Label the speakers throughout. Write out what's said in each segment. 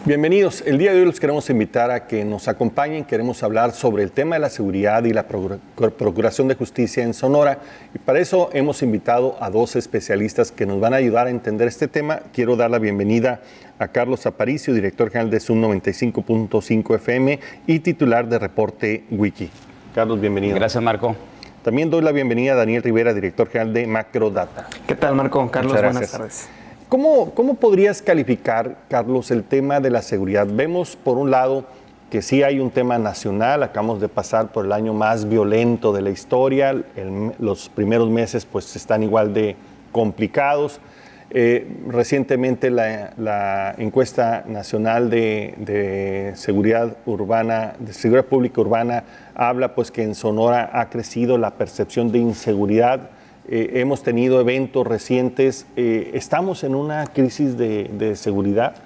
Speaker 1: Bienvenidos. El día de hoy los queremos invitar a que nos acompañen. Queremos hablar sobre el tema de la seguridad y la procuración de justicia en Sonora. Y para eso hemos invitado a dos especialistas que nos van a ayudar a entender este tema. Quiero dar la bienvenida a Carlos Aparicio, director general de Zoom 95.5 FM y titular de Reporte Wiki. Carlos, bienvenido.
Speaker 2: Gracias, Marco.
Speaker 1: También doy la bienvenida a Daniel Rivera, director general de Macrodata.
Speaker 3: ¿Qué tal, Marco? Carlos, buenas tardes.
Speaker 1: ¿Cómo podrías calificar, Carlos, el tema de la seguridad? Vemos, por un lado, que sí hay un tema nacional. Acabamos de pasar por el año más violento de la historia. Los primeros meses pues están igual de complicados. Recientemente la encuesta nacional de seguridad urbana, de seguridad pública urbana, habla pues que en Sonora ha crecido la percepción de inseguridad. Hemos tenido eventos recientes. ¿Estamos en una crisis de seguridad?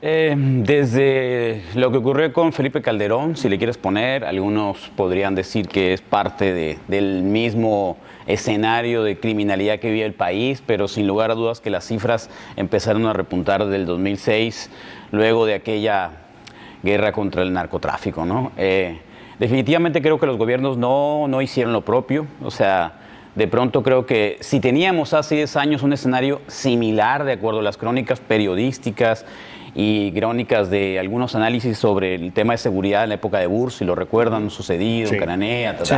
Speaker 2: Desde lo que ocurrió con Felipe Calderón, si le quieres poner, algunos podrían decir que es parte del mismo escenario de criminalidad que vive el país, pero sin lugar a dudas que las cifras empezaron a repuntar desde el 2006, luego de aquella guerra contra el narcotráfico, ¿no? Definitivamente creo que los gobiernos no hicieron lo propio. O sea, de pronto creo que si teníamos hace 10 años un escenario similar, de acuerdo a las crónicas periodísticas y crónicas de algunos análisis sobre el tema de seguridad en la época de Bush, si lo recuerdan, sucedido, sí. Cananea, sí.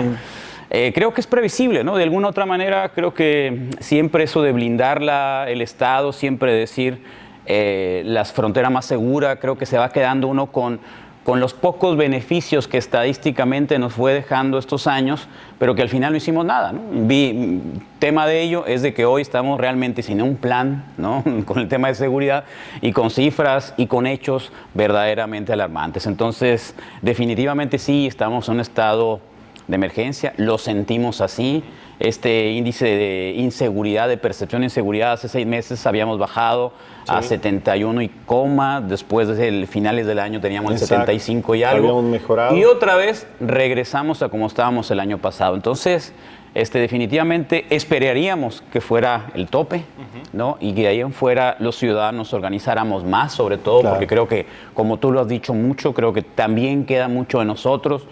Speaker 2: Creo que es previsible, ¿no? De alguna otra manera, creo que siempre eso de blindar el Estado, siempre decir las fronteras más seguras, creo que se va quedando uno con los pocos beneficios que estadísticamente nos fue dejando estos años, pero que al final no hicimos nada, ¿no? Tema de ello es de que hoy estamos realmente sin un plan, ¿no? Con el tema de seguridad y con cifras y con hechos verdaderamente alarmantes. Entonces, definitivamente sí, estamos en un estado de emergencia, lo sentimos así. Este índice de inseguridad, de percepción de inseguridad, hace 6 meses habíamos bajado a 71 y coma, después de finales del año teníamos el 75 y algo.
Speaker 1: Habíamos mejorado.
Speaker 2: Y otra vez regresamos a como estábamos el año pasado. Entonces, definitivamente esperaríamos que fuera el tope, ¿no? Y que de ahí en fuera los ciudadanos organizáramos más, sobre todo, claro. Porque creo que, como tú lo has dicho mucho, creo que también queda mucho de nosotros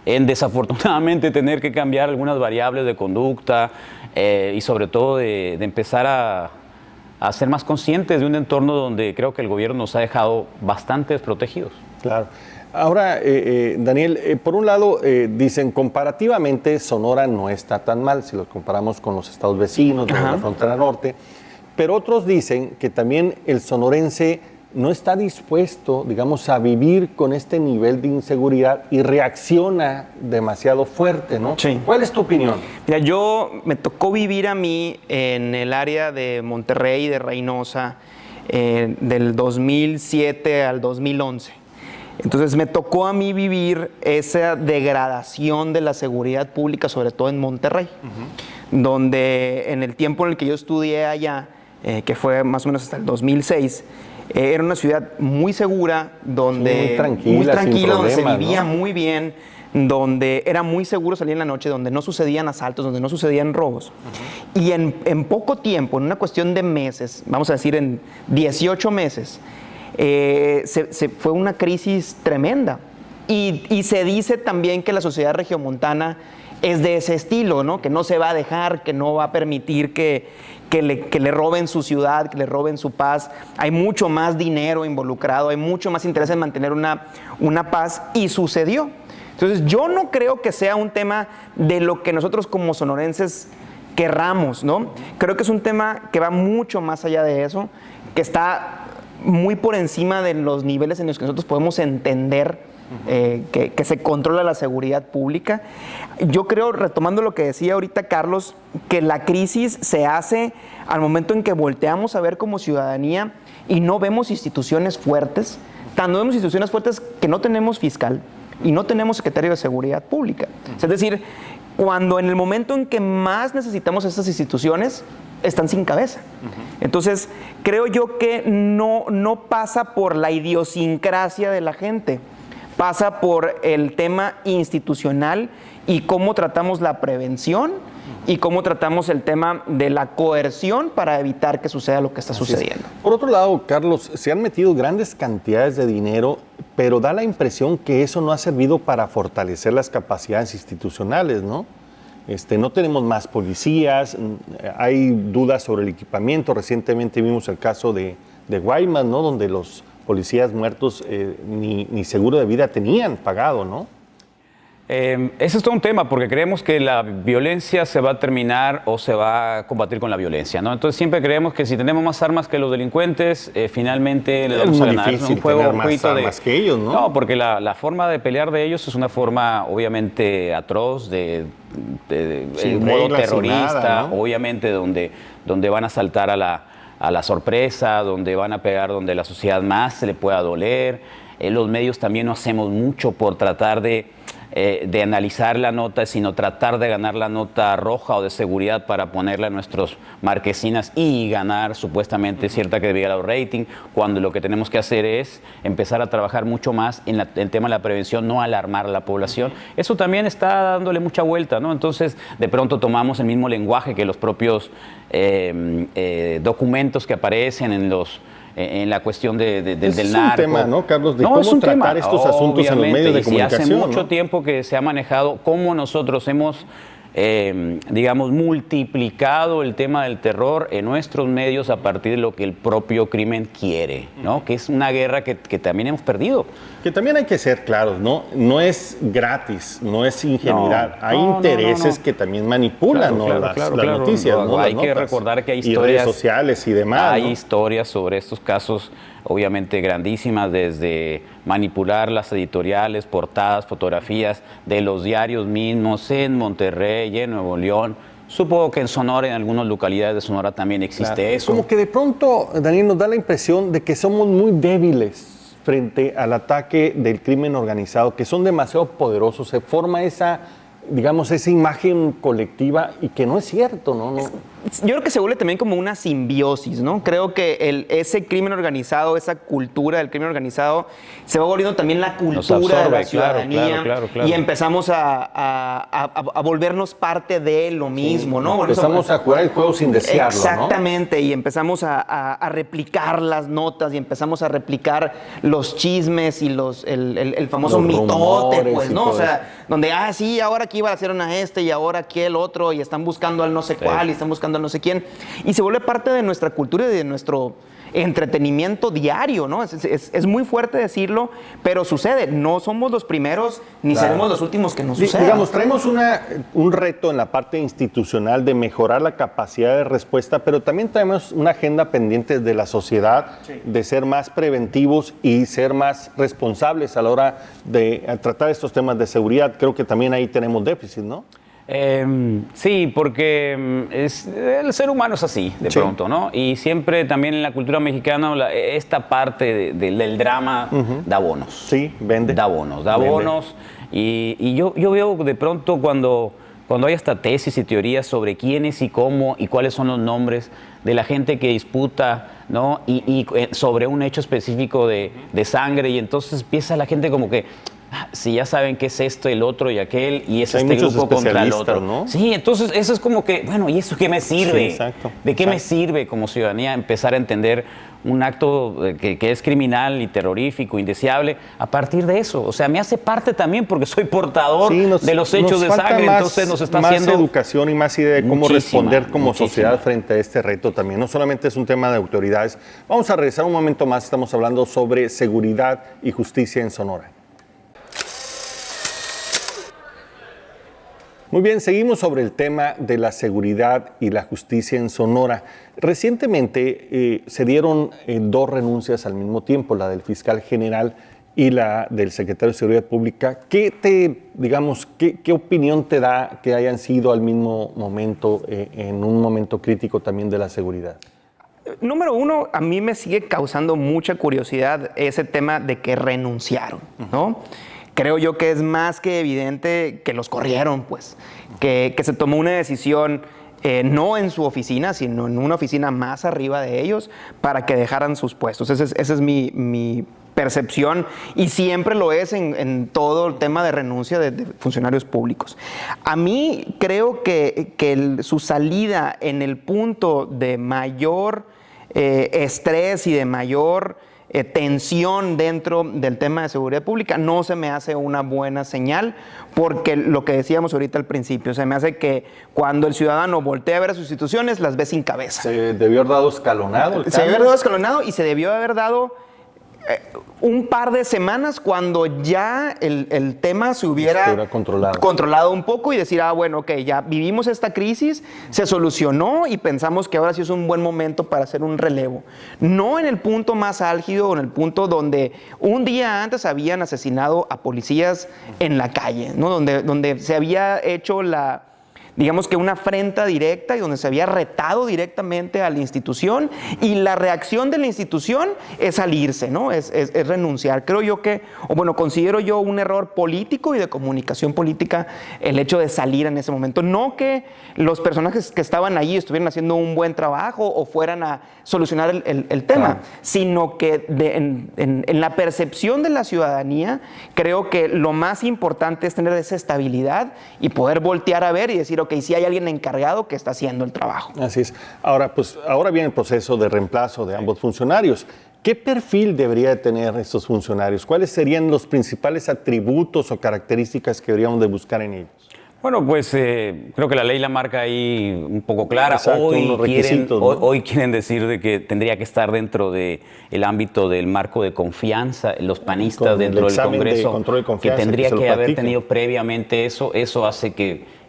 Speaker 2: en desafortunadamente tener que cambiar algunas variables de conducta y sobre todo de empezar a ser más conscientes de un entorno donde creo que el gobierno nos ha dejado bastante desprotegidos.
Speaker 1: Claro. Ahora, Daniel, por un lado dicen comparativamente Sonora no está tan mal si lo comparamos con los estados vecinos de la frontera norte, pero otros dicen que también el sonorense no está dispuesto, digamos, a vivir con este nivel de inseguridad y reacciona demasiado fuerte, ¿no?
Speaker 3: Sí.
Speaker 1: ¿Cuál es tu opinión?
Speaker 3: Mira, me tocó vivir a mí en el área de Monterrey, de Reynosa, del 2007 al 2011. Entonces me tocó a mí vivir esa degradación de la seguridad pública, sobre todo en Monterrey, donde en el tiempo en el que yo estudié allá, que fue más o menos hasta el 2006, era una ciudad muy segura, donde muy tranquila, donde se vivía, ¿no? Muy bien, donde era muy seguro salir en la noche, donde no sucedían asaltos, donde no sucedían robos. Y en poco tiempo, en una cuestión de meses, vamos a decir en 18 meses, fue una crisis tremenda. Y se dice también que la sociedad regiomontana es de ese estilo, ¿no? Que no se va a dejar, que no va a permitir que le roben su ciudad, que le roben su paz. Hay mucho más dinero involucrado, hay mucho más interés en mantener una paz, y sucedió. Entonces, yo no creo que sea un tema de lo que nosotros como sonorenses querramos, ¿no? Creo que es un tema que va mucho más allá de eso, que está muy por encima de los niveles en los que nosotros podemos entender que se controla la seguridad pública. Yo creo, retomando lo que decía ahorita Carlos, que la crisis se hace al momento en que volteamos a ver como ciudadanía y no vemos instituciones fuertes, no vemos instituciones fuertes que no tenemos fiscal y no tenemos secretario de Seguridad Pública. Es decir, cuando en el momento en que más necesitamos estas instituciones, están sin cabeza. Entonces, creo yo que no pasa por la idiosincrasia de la gente, pasa por el tema institucional y cómo tratamos la prevención y cómo tratamos el tema de la coerción para evitar que suceda lo que está sucediendo.
Speaker 1: Por otro lado, Carlos, se han metido grandes cantidades de dinero, pero da la impresión que eso no ha servido para fortalecer las capacidades institucionales, ¿no? No tenemos más policías, hay dudas sobre el equipamiento. Recientemente vimos el caso de Guaymas, ¿no? Donde los policías muertos ni seguro de vida tenían pagado, ¿no?
Speaker 2: Ese es todo un tema, porque creemos que la violencia se va a terminar o se va a combatir con la violencia, ¿no? Entonces siempre creemos que si tenemos más armas que los delincuentes, finalmente le vamos a ganar. Es un juego
Speaker 1: más armas que ellos, ¿no?
Speaker 2: No, porque la forma de pelear de ellos es una forma obviamente atroz, de modo terrorista,
Speaker 1: nada, ¿no?
Speaker 2: obviamente donde van a saltar a la sorpresa, donde van a pegar donde la sociedad más se le pueda doler. Los medios también no hacemos mucho por tratar de analizar la nota, sino tratar de ganar la nota roja o de seguridad para ponerla en nuestros marquesinas y ganar supuestamente cierta credibilidad o rating, cuando lo que tenemos que hacer es empezar a trabajar mucho más en el tema de la prevención, no alarmar a la población. Eso también está dándole mucha vuelta, ¿no? Entonces, de pronto tomamos el mismo lenguaje que los propios documentos que aparecen en la cuestión del narco. Es un
Speaker 1: tema, ¿no, Carlos? De cómo tratar estos asuntos en los medios de comunicación.
Speaker 2: Hace mucho
Speaker 1: ¿no?
Speaker 2: tiempo que se ha manejado cómo nosotros hemos, digamos, multiplicado el tema del terror en nuestros medios a partir de lo que el propio crimen quiere, ¿no? Que es una guerra que también hemos perdido.
Speaker 1: Que también hay que ser claros, ¿no? No es gratis, no es ingenuidad. Hay intereses que también manipulan, ¿no? las noticias, ¿no?
Speaker 2: Hay que recordar que hay historias,
Speaker 1: y redes sociales y demás.
Speaker 2: Hay
Speaker 1: ¿no?
Speaker 2: historias sobre estos casos, obviamente grandísimas, desde manipular las editoriales, portadas, fotografías de los diarios mismos en Monterrey, en Nuevo León. Supongo que en Sonora, en algunas localidades de Sonora también existe eso.
Speaker 1: Como que de pronto, Daniel, nos da la impresión de que somos muy débiles frente al ataque del crimen organizado, que son demasiado poderosos. Se forma esa, digamos, esa imagen colectiva y que no es cierto, ¿no?
Speaker 3: Yo creo que se vuelve también como una simbiosis, ¿no? Creo que ese crimen organizado, esa cultura del crimen organizado, se va volviendo también la cultura de la ciudadanía.
Speaker 2: Claro.
Speaker 3: Y empezamos a volvernos parte de lo mismo, ¿no?
Speaker 1: Empezamos a jugar el juego sin desearlo,
Speaker 3: exactamente,
Speaker 1: ¿no?
Speaker 3: Y empezamos a replicar las notas y empezamos a replicar los chismes y el famoso
Speaker 1: los
Speaker 3: mitote, pues, ¿no? O sea,
Speaker 1: eso.
Speaker 3: donde, sí, ahora aquí iba a hacer una y ahora aquí el otro, y están buscando al no sé cuál, y están buscando al no sé quién, y se vuelve parte de nuestra cultura y de nuestro entretenimiento diario, ¿no? Es muy fuerte decirlo, pero sucede. No somos los primeros ni seremos los últimos que nos suceda.
Speaker 1: Digamos, traemos un reto en la parte institucional de mejorar la capacidad de respuesta, pero también traemos una agenda pendiente de la sociedad de ser más preventivos y ser más responsables a la hora de tratar estos temas de seguridad. Creo que también ahí tenemos déficit, ¿no?
Speaker 2: Sí, porque el ser humano es así, de pronto, ¿no? Y siempre también en la cultura mexicana esta parte del drama da bonos.
Speaker 1: Sí, vende.
Speaker 2: Da bonos. Y yo veo de pronto cuando hay esta tesis y teorías sobre quiénes y cómo y cuáles son los nombres de la gente que disputa, ¿no? Y sobre un hecho específico de sangre, y entonces empieza la gente como que... Si ya saben qué es esto, el otro y aquel, y es este grupo contra el otro,
Speaker 1: ¿no?
Speaker 2: Sí, entonces eso es como que, bueno, ¿y eso qué me sirve?
Speaker 1: Sí, exacto.
Speaker 2: ¿De qué me sirve como ciudadanía empezar a entender un acto que es criminal y terrorífico, indeseable, a partir de eso? O sea, me hace parte también porque soy portador de los hechos de sangre, entonces nos está haciendo...
Speaker 1: Más educación y más idea de cómo responder como sociedad frente a este reto también. No solamente es un tema de autoridades. Vamos a regresar un momento más, estamos hablando sobre seguridad y justicia en Sonora. Muy bien, seguimos sobre el tema de la seguridad y la justicia en Sonora. Recientemente se dieron dos renuncias al mismo tiempo, la del fiscal general y la del secretario de Seguridad Pública. ¿Qué opinión te da que hayan sido al mismo momento, en un momento crítico también de la seguridad?
Speaker 3: Número uno, a mí me sigue causando mucha curiosidad ese tema de que renunciaron, ¿no? Creo yo que es más que evidente que los corrieron, pues, que se tomó una decisión no en su oficina, sino en una oficina más arriba de ellos para que dejaran sus puestos. Esa es mi percepción, y siempre lo es en todo el tema de renuncia de funcionarios públicos. A mí creo que su salida en el punto de mayor estrés y de mayor tensión dentro del tema de seguridad pública no se me hace una buena señal, porque lo que decíamos ahorita al principio, se me hace que cuando el ciudadano voltea a ver a sus instituciones, las ve sin cabeza.
Speaker 1: Se debió haber dado escalonado.
Speaker 3: Se debió haber dado escalonado y se debió haber dado un par de semanas cuando ya el tema se hubiera controlado un poco y decir, bueno, ok, ya vivimos esta crisis, se solucionó y pensamos que ahora sí es un buen momento para hacer un relevo. No en el punto más álgido, en el punto donde un día antes habían asesinado a policías en la calle, ¿no? Donde se había hecho digamos que una afrenta directa y donde se había retado directamente a la institución, y la reacción de la institución es salirse, ¿no? Es renunciar. Creo yo considero yo un error político y de comunicación política el hecho de salir en ese momento. No que los personajes que estaban allí estuvieran haciendo un buen trabajo o fueran a solucionar el tema, sino que en la percepción de la ciudadanía, creo que lo más importante es tener esa estabilidad y poder voltear a ver y decir, ok, si hay alguien encargado que está haciendo el trabajo.
Speaker 1: Así es. Ahora viene el proceso de reemplazo de ambos funcionarios. ¿Qué perfil debería de tener estos funcionarios? ¿Cuáles serían los principales atributos o características que deberíamos de buscar en ellos?
Speaker 2: Bueno, pues creo que la ley la marca ahí un poco clara.
Speaker 1: Exacto,
Speaker 2: Hoy quieren decir de que tendría que estar dentro del ámbito del marco de confianza, los panistas dentro del Congreso, que tendría que haber tenido previamente eso hace que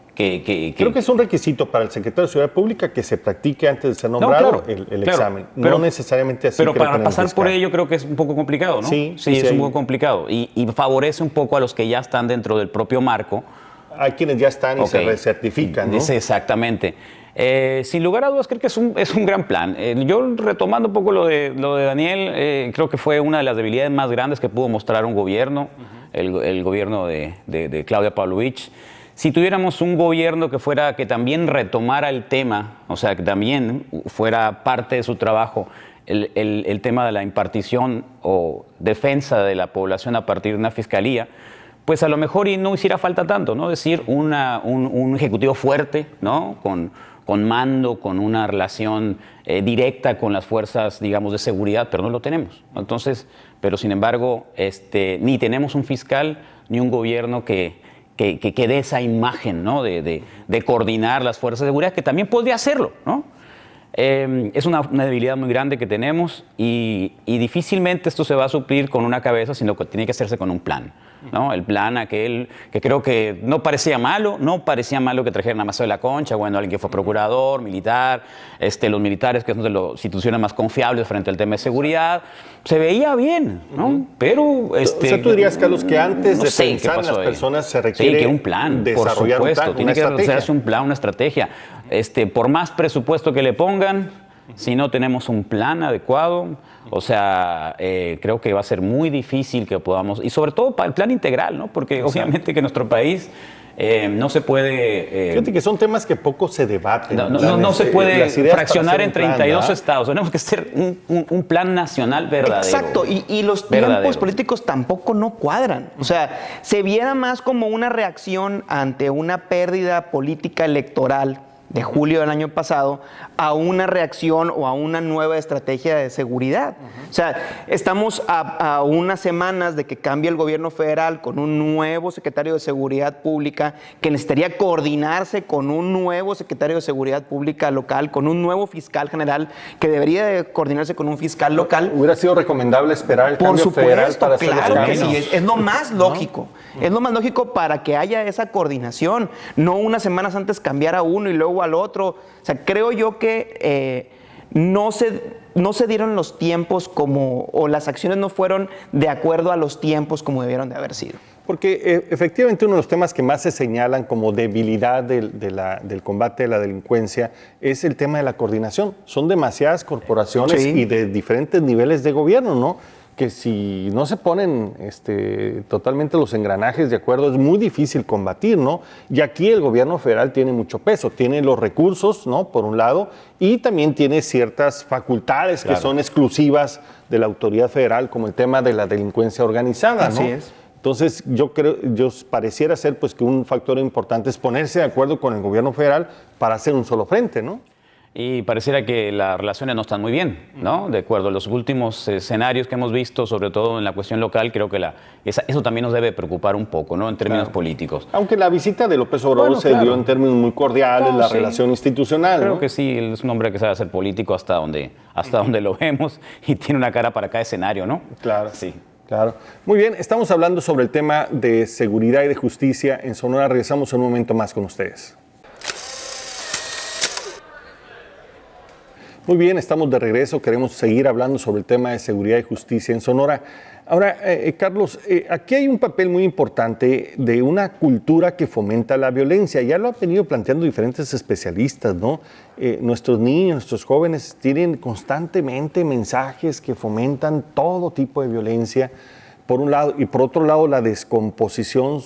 Speaker 1: creo que es un requisito para el secretario de Seguridad Pública que se practique antes de ser nombrado el examen. No necesariamente así.
Speaker 2: Pero para pasar por ello creo que es un poco complicado, ¿no? Sí, es un poco complicado. Y favorece un poco a los que ya están dentro del propio marco.
Speaker 1: Hay quienes ya están y se recertifican, ¿no?
Speaker 2: Exactamente. Sin lugar a dudas, creo que es un gran plan. Yo, retomando un poco lo de Daniel, creo que fue una de las debilidades más grandes que pudo mostrar un gobierno, el gobierno de Claudia Pavlovich. Si tuviéramos un gobierno que también retomara el tema, o sea, que también fuera parte de su trabajo el tema de la impartición o defensa de la población a partir de una fiscalía, pues a lo mejor y no hiciera falta tanto, ¿no? Es decir, un ejecutivo fuerte, ¿no? Con mando, con una relación directa con las fuerzas, digamos, de seguridad, pero no lo tenemos. Entonces, pero sin embargo, ni tenemos un fiscal ni un gobierno que dé esa imagen, ¿no? de coordinar las fuerzas de seguridad, que también podría hacerlo, ¿no? Es una debilidad muy grande que tenemos y difícilmente esto se va a suplir con una cabeza, sino que tiene que hacerse con un plan, ¿no? El plan aquel que creo que no parecía malo que trajeran a Mazo de la Concha, bueno, alguien que fue procurador, militar, los militares, que son de las instituciones más confiables frente al tema de seguridad, se veía bien, ¿no? Pero
Speaker 1: o sea, tú dirías, Carlos, que antes de pensar en las personas se requiere
Speaker 2: que un plan,
Speaker 1: desarrollar
Speaker 2: por supuesto,
Speaker 1: un plan,
Speaker 2: tiene que hacerse un plan, una estrategia. Por más presupuesto que le pongan, si no tenemos un plan adecuado, o sea, creo que va a ser muy difícil que podamos, y sobre todo para el plan integral, ¿no? Porque obviamente que nuestro país no se puede...
Speaker 1: Fíjate que son temas que poco se debaten.
Speaker 2: No se puede fraccionar en 32 estados. Tenemos que hacer un plan nacional verdadero.
Speaker 3: Exacto, y los tiempos políticos tampoco no cuadran. O sea, se viera más como una reacción ante una pérdida política electoral de julio del año pasado a una reacción o a una nueva estrategia de seguridad. O sea, estamos a unas semanas de que cambie el gobierno federal con un nuevo secretario de Seguridad Pública que necesitaría coordinarse con un nuevo secretario de Seguridad Pública local, con un nuevo fiscal general que debería de coordinarse con un fiscal local.
Speaker 1: ¿Hubiera sido recomendable esperar el cambio federal para hacer los cambios?
Speaker 3: Claro que sí, es lo más lógico. ¿No? Es lo más lógico para que haya esa coordinación, no unas semanas antes cambiar a uno y luego al otro. O sea, creo yo que no se dieron los tiempos o las acciones no fueron de acuerdo a los tiempos como debieron de haber sido.
Speaker 1: Porque efectivamente uno de los temas que más se señalan como debilidad del combate de la delincuencia es el tema de la coordinación. Son demasiadas corporaciones y de diferentes niveles de gobierno, ¿no? que si no se ponen totalmente los engranajes de acuerdo, es muy difícil combatir, ¿no? Y aquí el gobierno federal tiene mucho peso, tiene los recursos, ¿no? Por un lado, y también tiene ciertas facultades que son exclusivas de la autoridad federal, como el tema de la delincuencia organizada, ¿no?
Speaker 3: Así es.
Speaker 1: Entonces, yo pareciera ser pues que un factor importante es ponerse de acuerdo con el gobierno federal para hacer un solo frente, ¿no?
Speaker 2: Y pareciera que las relaciones no están muy bien, ¿no? De acuerdo a los últimos escenarios que hemos visto, sobre todo en la cuestión local, creo que eso también nos debe preocupar un poco, ¿no? En términos políticos.
Speaker 1: Aunque la visita de López Obrador se dio en términos muy cordiales, la relación institucional,
Speaker 2: Creo
Speaker 1: ¿no?
Speaker 2: que sí, él es un hombre que sabe hacer político hasta donde lo vemos y tiene una cara para cada escenario, ¿no?
Speaker 1: Claro.
Speaker 2: Sí.
Speaker 1: Claro. Muy bien, estamos hablando sobre el tema de seguridad y de justicia en Sonora. Regresamos en un momento más con ustedes. Muy bien, estamos de regreso. Queremos seguir hablando sobre el tema de seguridad y justicia en Sonora. Ahora, Carlos, aquí hay un papel muy importante de una cultura que fomenta la violencia. Ya lo han venido planteando diferentes especialistas, ¿no? Nuestros niños, nuestros jóvenes tienen constantemente mensajes que fomentan todo tipo de violencia, por un lado, y por otro lado la descomposición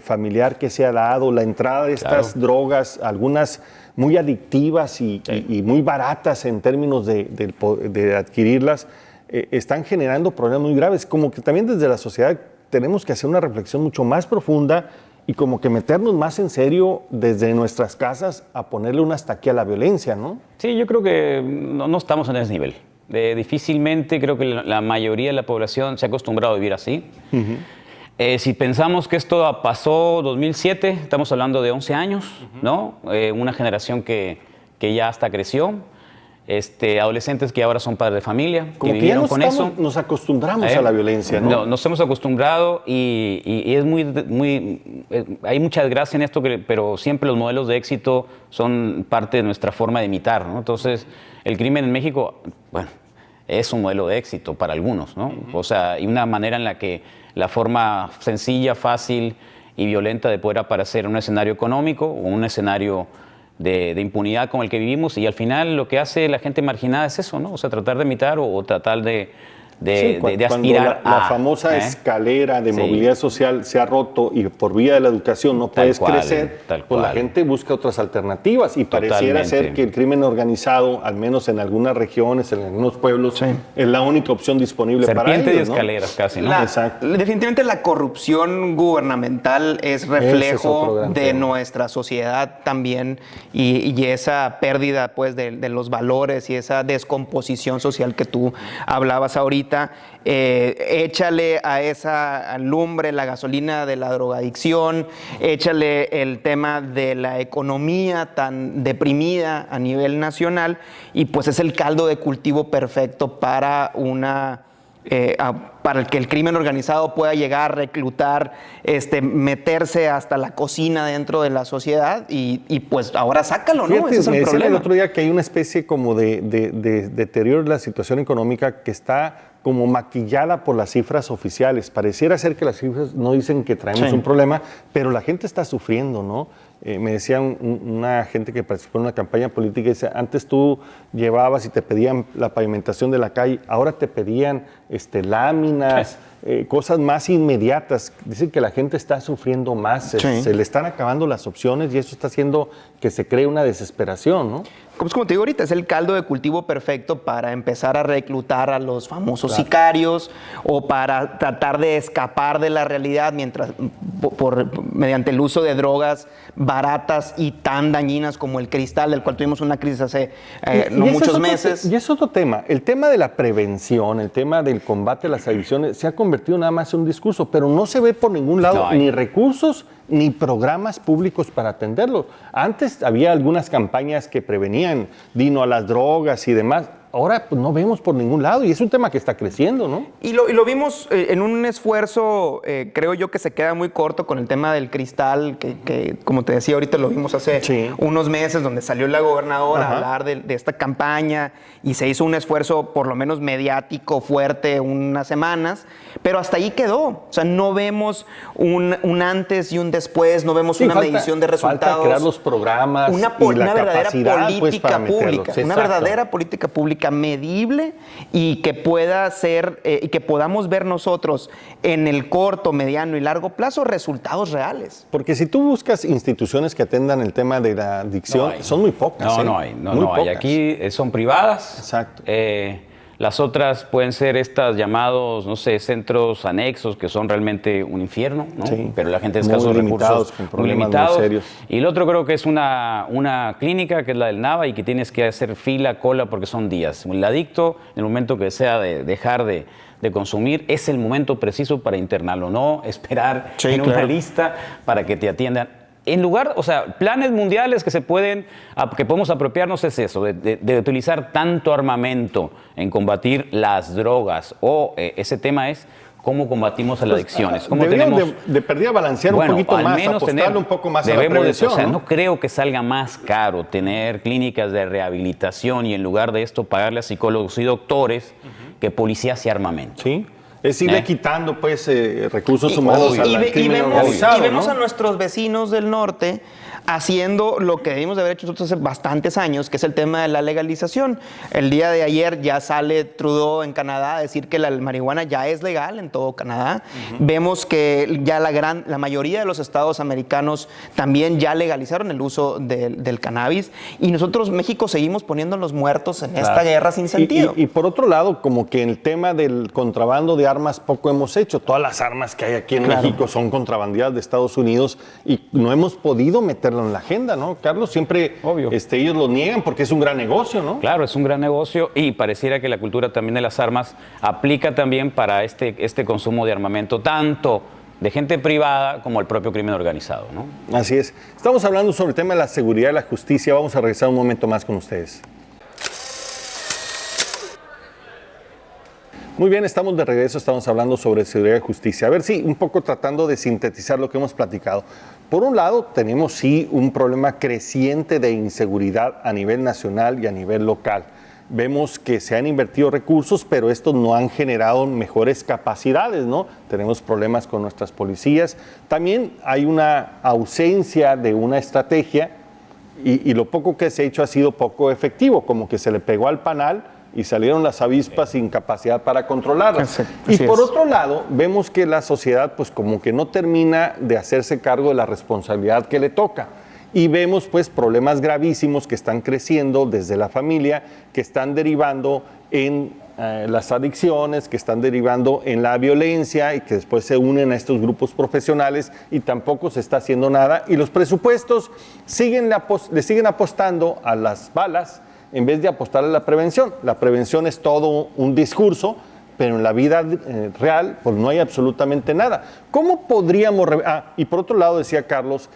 Speaker 1: familiar que se ha dado, la entrada de estas drogas, algunas muy adictivas y muy baratas en términos de adquirirlas, están generando problemas muy graves. Como que también desde la sociedad tenemos que hacer una reflexión mucho más profunda y como que meternos más en serio desde nuestras casas a ponerle un hasta aquí a la violencia, ¿no?
Speaker 2: Sí, yo creo que no estamos en ese nivel. Difícilmente creo que la mayoría de la población se ha acostumbrado a vivir así. Si pensamos que esto pasó 2007, estamos hablando de 11 años, ¿no? Una generación que ya hasta creció. Adolescentes que ahora son padres de familia,
Speaker 1: como que
Speaker 2: vivieron
Speaker 1: ya
Speaker 2: con eso.
Speaker 1: Nos acostumbramos a la violencia, ¿no?
Speaker 2: Nos hemos acostumbrado y es hay mucha desgracia en esto, pero siempre los modelos de éxito son parte de nuestra forma de imitar, ¿no? Entonces, el crimen en México, bueno, es un modelo de éxito para algunos, ¿no? O sea, y una manera en la que la forma sencilla, fácil y violenta de poder aparecer en un escenario económico o un escenario de impunidad como el que vivimos, y al final lo que hace la gente marginada es eso, ¿no? O sea, tratar de imitar o tratar de aspirar
Speaker 1: la famosa escalera de movilidad social se ha roto y por vía de la educación no puedes crecer, pues la gente busca otras alternativas y pareciera ser que el crimen organizado, al menos en algunas regiones, en algunos pueblos, es la única opción disponible para ellos,
Speaker 2: y escaleras, ¿no? Casi, ¿no?
Speaker 3: Exacto. Definitivamente la corrupción gubernamental es reflejo de nuestra sociedad también y esa pérdida pues de los valores y esa descomposición social que tú hablabas ahorita. Échale a esa lumbre la gasolina de la drogadicción, échale el tema de la economía tan deprimida a nivel nacional y pues es el caldo de cultivo perfecto para para que el crimen organizado pueda llegar, reclutar, meterse hasta la cocina dentro de la sociedad y pues ahora sácalo, ¿no?
Speaker 1: Fíjate,
Speaker 3: Ese es el
Speaker 1: me decían
Speaker 3: problema.
Speaker 1: el otro día que hay una especie como de deterioro de la situación económica que está como maquillada por las cifras oficiales. Pareciera ser que las cifras no dicen que traemos un problema, pero la gente está sufriendo, ¿no? Me decía una gente que participó en una campaña política, dice, antes tú llevabas y te pedían la pavimentación de la calle, ahora te pedían láminas, cosas más inmediatas. Dicen que la gente está sufriendo más, se le están acabando las opciones y eso está haciendo que se cree una desesperación, ¿no?
Speaker 3: Como te digo ahorita, es el caldo de cultivo perfecto para empezar a reclutar a los famosos sicarios o para tratar de escapar de la realidad mediante el uso de drogas baratas y tan dañinas como el cristal, del cual tuvimos una crisis hace muchos meses.
Speaker 1: Y es otro tema. El tema de la prevención, el tema del combate a las adicciones se ha convertido nada más en un discurso, pero no se ve por ningún lado ni recursos ni programas públicos para atenderlo. Antes había algunas campañas que prevenían Dino a las drogas y demás. Ahora pues, no vemos por ningún lado y es un tema que está creciendo, ¿no?
Speaker 3: Y lo vimos en un esfuerzo, creo yo, que se queda muy corto con el tema del cristal, que como te decía ahorita lo vimos hace unos meses, donde salió la gobernadora a hablar de esta campaña y se hizo un esfuerzo por lo menos mediático fuerte unas semanas, pero hasta ahí quedó. O sea, no vemos un antes y un después, no vemos una medición de resultados.
Speaker 1: Falta crear los programas
Speaker 3: una
Speaker 1: y la
Speaker 3: verdadera
Speaker 1: capacidad,
Speaker 3: política pública, una verdadera política pública pública medible y que pueda ser y que podamos ver nosotros en el corto, mediano y largo plazo resultados reales.
Speaker 1: Porque si tú buscas instituciones que atendan el tema de la adicción, son muy pocas.
Speaker 2: No hay. Aquí son privadas.
Speaker 1: Exacto.
Speaker 2: Las otras pueden ser estas llamados, no sé, centros anexos que son realmente un infierno, ¿no?
Speaker 1: Sí.
Speaker 2: Pero la gente de
Speaker 1: Muy
Speaker 2: escasos
Speaker 1: limitados,
Speaker 2: recursos,
Speaker 1: con
Speaker 2: muy
Speaker 1: problemas muy
Speaker 2: limitados.
Speaker 1: serios.
Speaker 2: Y el otro creo que es una clínica que es la del NAVA y que tienes que hacer fila, cola, porque son días. El adicto, en el momento que desea dejar de consumir, es el momento preciso para internarlo, no esperar en una lista para que te atiendan. En lugar, o sea, planes mundiales que podemos apropiarnos es eso, de utilizar tanto armamento en combatir las drogas, o ese tema es cómo combatimos las adicciones. ¿Cómo
Speaker 1: deberíamos de perdida balancear un poquito más, apostarle un poco más a la prevención.
Speaker 2: O sea, no creo que salga más caro tener clínicas de rehabilitación y en lugar de esto pagarle a psicólogos y doctores que policías y armamento.
Speaker 1: Sí. Es irle quitando pues recursos humanos al crimen organizado,
Speaker 3: y vemos
Speaker 1: ¿no?
Speaker 3: a nuestros vecinos del norte haciendo lo que debimos de haber hecho nosotros hace bastantes años, que es el tema de la legalización. El día de ayer ya sale Trudeau en Canadá a decir que la marihuana ya es legal en todo Canadá. Vemos que ya la mayoría de los estados americanos también ya legalizaron el uso del cannabis, y nosotros, México, seguimos poniendo los muertos en esta guerra sin sentido.
Speaker 1: Y por otro lado, como que el tema del contrabando de armas poco hemos hecho. Todas las armas que hay aquí en México son contrabandeadas de Estados Unidos y no hemos podido meterlo en la agenda, ¿no, Carlos? Siempre ellos lo niegan porque es un gran negocio, ¿no?
Speaker 2: Claro, es un gran negocio y pareciera que la cultura también de las armas aplica también para este consumo de armamento, tanto de gente privada como el propio crimen organizado, ¿no?
Speaker 1: Así es. Estamos hablando sobre el tema de la seguridad y la justicia. Vamos a regresar un momento más con ustedes. Muy bien, estamos de regreso, estamos hablando sobre seguridad y justicia. A ver si un poco tratando de sintetizar lo que hemos platicado. Por un lado, tenemos sí un problema creciente de inseguridad a nivel nacional y a nivel local. Vemos que se han invertido recursos, pero estos no han generado mejores capacidades, ¿no? Tenemos problemas con nuestras policías. También hay una ausencia de una estrategia y lo poco que se ha hecho ha sido poco efectivo, como que se le pegó al panal y salieron las avispas sin capacidad para controlarlas. Y por otro lado, vemos que la sociedad pues como que no termina de hacerse cargo de la responsabilidad que le toca. Y vemos pues problemas gravísimos que están creciendo desde la familia, que están derivando en las adicciones, que están derivando en la violencia y que después se unen a estos grupos profesionales y tampoco se está haciendo nada. Y los presupuestos le siguen apostando a las balas en vez de apostar a la prevención. La prevención es todo un discurso, pero en la vida real pues no hay absolutamente nada. ¿Cómo podríamos...? Y por otro lado, decía Carlos,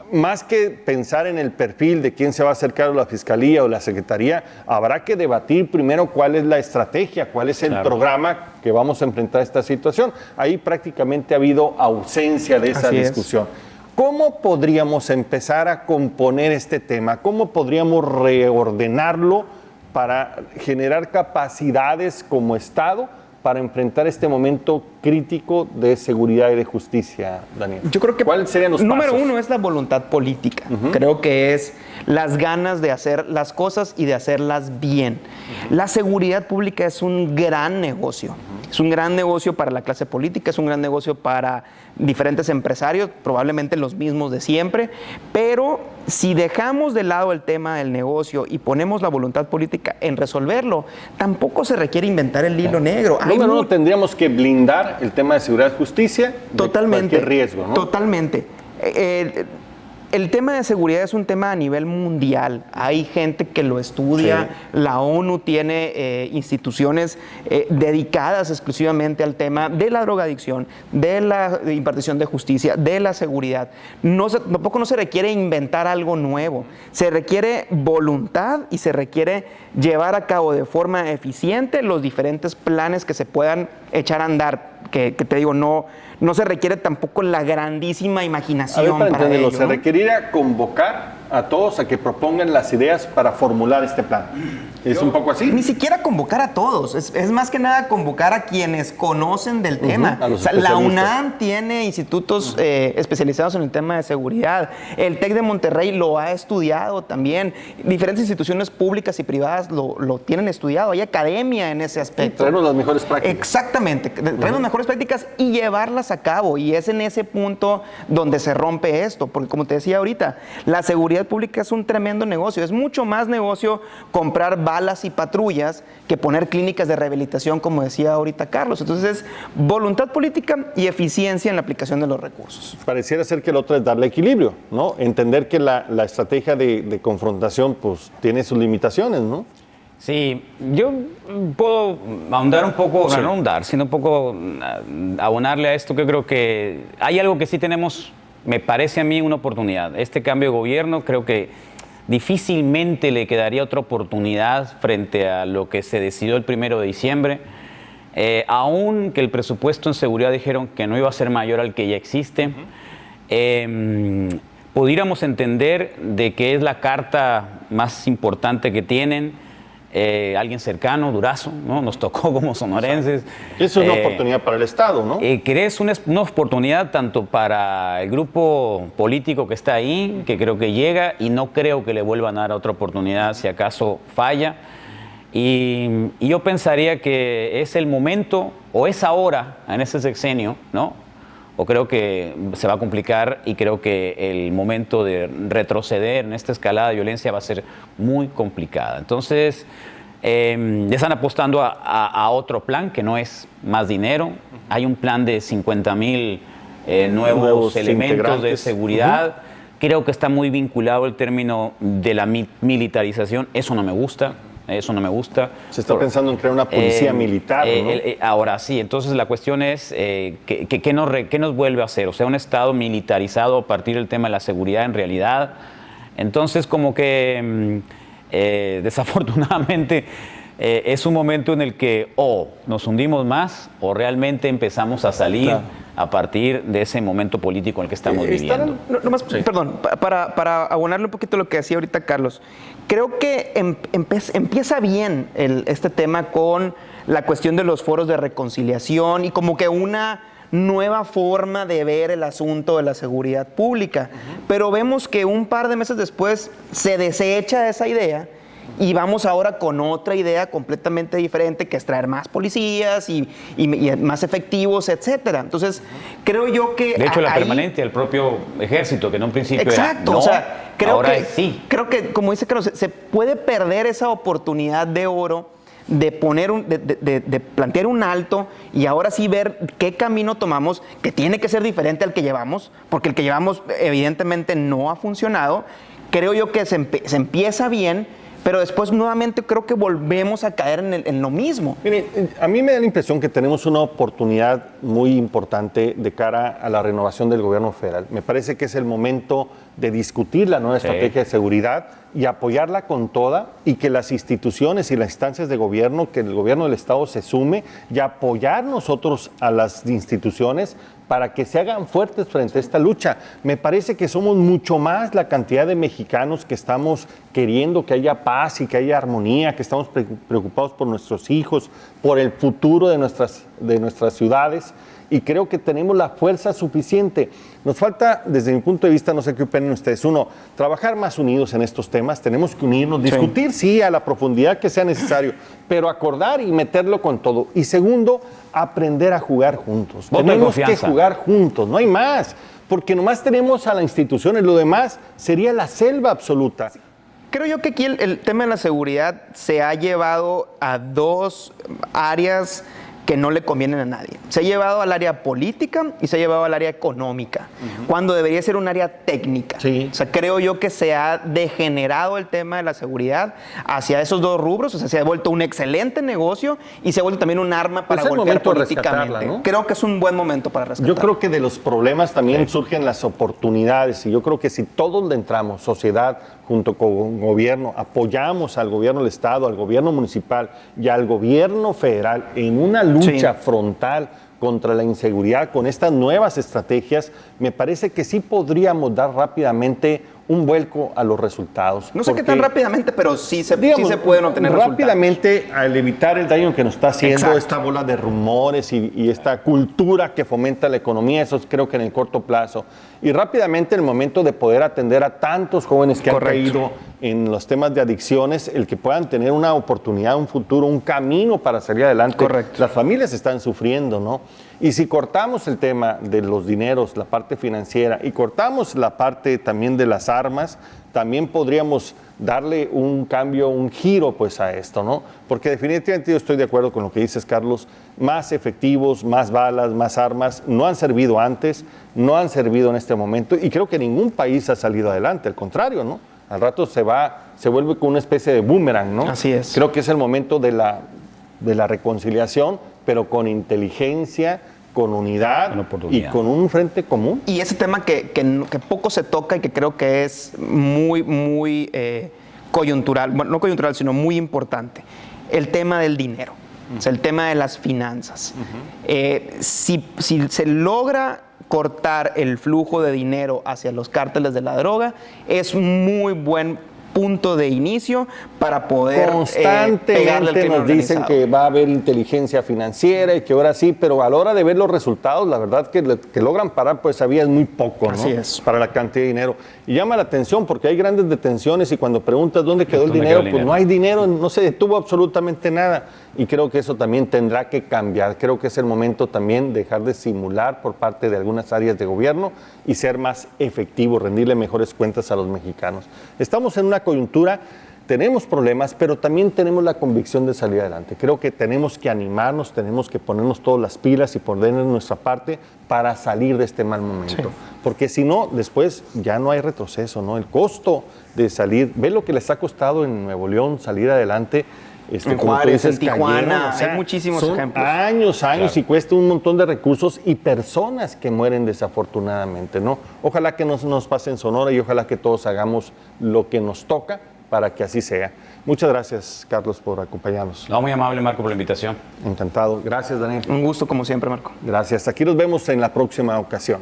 Speaker 1: más que pensar en el perfil de quién se va a acercar a la Fiscalía o la Secretaría, habrá que debatir primero cuál es la estrategia, cuál es el programa que vamos a enfrentar esta situación. Ahí prácticamente ha habido ausencia de esa discusión. ¿Cómo podríamos empezar a componer este tema? ¿Cómo podríamos reordenarlo para generar capacidades como Estado para enfrentar este momento crítico de seguridad y de justicia, Daniel?
Speaker 3: Yo creo que
Speaker 1: ¿cuáles serían los
Speaker 3: número
Speaker 1: pasos?
Speaker 3: uno es la voluntad política. Creo que es las ganas de hacer las cosas y de hacerlas bien. La seguridad pública es un gran negocio. Es un gran negocio para la clase política, es un gran negocio para diferentes empresarios, probablemente los mismos de siempre, pero si dejamos de lado el tema del negocio y ponemos la voluntad política en resolverlo, tampoco se requiere inventar el hilo negro.
Speaker 1: Número uno, tendríamos que blindar el tema de seguridad y justicia de cualquier riesgo, ¿no?
Speaker 3: Totalmente. El tema de seguridad es un tema a nivel mundial. Hay gente que lo estudia. Sí. La ONU tiene instituciones dedicadas exclusivamente al tema de la drogadicción, de la impartición de justicia, de la seguridad. Tampoco no se requiere inventar algo nuevo. Se requiere voluntad y se requiere llevar a cabo de forma eficiente los diferentes planes que se puedan echar a andar. Que te digo, no se requiere tampoco la grandísima imaginación.
Speaker 1: A ver, para entenderlo,
Speaker 3: ello,
Speaker 1: se
Speaker 3: ¿no?
Speaker 1: requeriría convocar a todos a que propongan las ideas para formular este plan. ¿Es un poco así?
Speaker 3: Ni siquiera convocar a todos, es más que nada convocar a quienes conocen del tema.
Speaker 1: A los
Speaker 3: O sea, la
Speaker 1: especialistas.
Speaker 3: UNAM tiene institutos especializados en el tema de seguridad. El TEC de Monterrey lo ha estudiado también. Diferentes instituciones públicas y privadas lo tienen estudiado. Hay academia en ese aspecto.
Speaker 1: Traernos las mejores prácticas.
Speaker 3: Exactamente, traer las mejores prácticas y llevarlas a cabo. Y es en ese punto donde se rompe esto. Porque como te decía ahorita, la seguridad pública es un tremendo negocio. Es mucho más negocio comprar balas y patrullas que poner clínicas de rehabilitación, como decía ahorita Carlos. Entonces es voluntad política y eficiencia en la aplicación de los recursos.
Speaker 1: Pareciera ser que el otro es darle equilibrio, ¿no? Entender que la estrategia de confrontación pues tiene sus limitaciones, ¿no?
Speaker 2: Sí, yo puedo ahondar un poco,
Speaker 1: Sí.
Speaker 2: no ahondar, sino un poco abonarle a esto, que creo que hay algo que sí tenemos, me parece a mí, una oportunidad. Este cambio de gobierno creo que difícilmente le quedaría otra oportunidad frente a lo que se decidió el 1 de diciembre. Aún que el presupuesto en seguridad dijeron que no iba a ser mayor al que ya existe, pudiéramos entender de que es la carta más importante que tienen. Alguien cercano, Durazo, ¿no? Nos tocó como sonorenses.
Speaker 1: Es una oportunidad para el Estado, ¿no?
Speaker 2: Que es una oportunidad tanto para el grupo político que está ahí, que creo que llega, y no creo que le vuelvan a dar otra oportunidad si acaso falla. Y yo pensaría que es el momento, o es ahora, en ese sexenio, ¿no? O creo que se va a complicar y creo que el momento de retroceder en esta escalada de violencia va a ser muy complicada. Entonces, ya están apostando a otro plan que no es más dinero. Hay un plan de 50,000 nuevos elementos de
Speaker 1: integrantes.
Speaker 2: seguridad. Creo que está muy vinculado el término de la militarización. Eso no me gusta. Eso no me gusta.
Speaker 1: Se está pensando en crear una policía militar, ¿no?
Speaker 2: Ahora sí, entonces la cuestión es ¿qué nos vuelve a hacer? O sea, un Estado militarizado a partir del tema de la seguridad en realidad. Entonces, como que desafortunadamente es un momento en el que o nos hundimos más o realmente empezamos a salir a partir de ese momento político en el que estamos viviendo.
Speaker 3: Perdón, para abonarle un poquito lo que decía ahorita Carlos, creo que empieza bien este tema con la cuestión de los foros de reconciliación y como que una nueva forma de ver el asunto de la seguridad pública. Pero vemos que un par de meses después se desecha esa idea y vamos ahora con otra idea completamente diferente, que es traer más policías y más efectivos, etcétera. Entonces, creo yo que
Speaker 2: de hecho, la permanente del propio ejército, que en un principio
Speaker 3: exacto,
Speaker 2: era no,
Speaker 3: o sea, creo
Speaker 2: ahora
Speaker 3: que
Speaker 2: sí.
Speaker 3: Creo que, como dice Carlos, se puede perder esa oportunidad de oro de poner de plantear un alto y ahora sí ver qué camino tomamos, que tiene que ser diferente al que llevamos, porque el que llevamos evidentemente no ha funcionado. Creo yo que se empieza bien, pero después nuevamente creo que volvemos a caer en lo mismo.
Speaker 1: Mire, a mí me da la impresión que tenemos una oportunidad muy importante de cara a la renovación del gobierno federal. Me parece que es el momento de discutir la nueva estrategia de seguridad y apoyarla con toda, y que las instituciones y las instancias de gobierno, que el gobierno del Estado se sume y apoyar nosotros a las instituciones para que se hagan fuertes frente a esta lucha. Me parece que somos mucho más la cantidad de mexicanos que estamos queriendo que haya paz y que haya armonía, que estamos preocupados por nuestros hijos, por el futuro de nuestras ciudades, y creo que tenemos la fuerza suficiente. Nos falta, desde mi punto de vista, no sé qué opinan ustedes, uno, trabajar más unidos en estos temas, tenemos que unirnos, discutir, sí, a la profundidad que sea necesario, pero acordar y meterlo con todo. Y segundo, aprender a jugar juntos. Tenemos que jugar juntos, no hay más, porque nomás tenemos a las instituciones, lo demás sería la selva absoluta.
Speaker 3: Creo yo que aquí el tema de la seguridad se ha llevado a dos áreas que no le convienen a nadie. Se ha llevado al área política y se ha llevado al área económica, cuando debería ser un área técnica.
Speaker 1: Sí.
Speaker 3: O sea, creo yo que se ha degenerado el tema de la seguridad hacia esos dos rubros. O sea, se ha vuelto un excelente negocio y se ha vuelto también un arma para golpear políticamente.
Speaker 1: ¿No?
Speaker 3: Creo que es un buen momento para rescatarla.
Speaker 1: Yo creo que de los problemas también surgen las oportunidades, y yo creo que si todos le entramos, sociedad junto con gobierno, apoyamos al gobierno del Estado, al gobierno municipal y al gobierno federal en una lucha frontal contra la inseguridad con estas nuevas estrategias, me parece que sí podríamos dar rápidamente un vuelco a los resultados.
Speaker 3: No sé qué tan
Speaker 1: Porque,
Speaker 3: rápidamente, pero sí se
Speaker 1: digamos,
Speaker 3: pueden obtener
Speaker 1: rápidamente, al evitar el daño que nos está haciendo
Speaker 3: Exacto.
Speaker 1: esta bola de rumores y esta cultura que fomenta la economía, eso creo que en el corto plazo. Y rápidamente, en el momento de poder atender a tantos jóvenes que
Speaker 3: Correcto.
Speaker 1: han caído en los temas de adicciones, el que puedan tener una oportunidad, un futuro, un camino para salir adelante.
Speaker 3: Correcto.
Speaker 1: Las familias están sufriendo, ¿no? Y si cortamos el tema de los dineros, la parte financiera, y cortamos la parte también de las armas, también podríamos darle un cambio, un giro pues a esto, ¿no? Porque definitivamente yo estoy de acuerdo con lo que dices, Carlos, más efectivos, más balas, más armas, no han servido antes, no han servido en este momento, y creo que ningún país ha salido adelante, al contrario, ¿no? Al rato se vuelve como una especie de boomerang, ¿no?
Speaker 3: Así es.
Speaker 1: Creo que es el momento de la reconciliación, pero con inteligencia, con unidad
Speaker 2: Con oportunidad.
Speaker 1: y con un frente común.
Speaker 3: Y ese tema que poco se toca y que creo que es muy coyuntural, bueno, no coyuntural, sino muy importante, el tema del dinero, o sea, el tema de las finanzas. Si se logra cortar el flujo de dinero hacia los cárteles de la droga, es muy buen punto de inicio para poder pegarle al
Speaker 1: Constantemente
Speaker 3: crimen
Speaker 1: nos dicen
Speaker 3: organizado.
Speaker 1: que va a haber inteligencia financiera y que ahora sí, pero a la hora de ver los resultados, la verdad que logran parar, pues había es muy poco, ¿no?
Speaker 3: Así es.
Speaker 1: Para la cantidad de dinero. Y llama la atención porque hay grandes detenciones y cuando preguntas dónde quedó el
Speaker 2: ¿Dónde
Speaker 1: dinero,
Speaker 2: quedó el
Speaker 1: pues
Speaker 2: dinero?
Speaker 1: no hay dinero, no se detuvo absolutamente nada. Y creo que eso también tendrá que cambiar. Creo que es el momento también de dejar de simular por parte de algunas áreas de gobierno y ser más efectivo, rendirle mejores cuentas a los mexicanos. Estamos en una coyuntura, tenemos problemas, pero también tenemos la convicción de salir adelante. Creo que tenemos que animarnos, tenemos que ponernos todas las pilas y poner nuestra parte para salir de este mal momento.
Speaker 3: Sí.
Speaker 1: Porque si no, después ya no hay retroceso, ¿no? El costo de salir, ve lo que les ha costado en Nuevo León salir adelante.
Speaker 3: En
Speaker 1: como tú
Speaker 3: Juárez, en
Speaker 1: cayeron,
Speaker 3: Tijuana, hay muchísimos
Speaker 1: son
Speaker 3: ejemplos.
Speaker 1: Años
Speaker 2: Claro.
Speaker 1: y cuesta un montón de recursos y personas que mueren desafortunadamente, ¿no? Ojalá que no nos pase en Sonora y ojalá que todos hagamos lo que nos toca para que así sea. Muchas gracias, Carlos, por acompañarnos.
Speaker 2: No, muy amable, Marco, por la invitación.
Speaker 1: Encantado. Gracias, Daniel.
Speaker 3: Un gusto como siempre, Marco.
Speaker 1: Gracias. Aquí nos vemos en la próxima ocasión.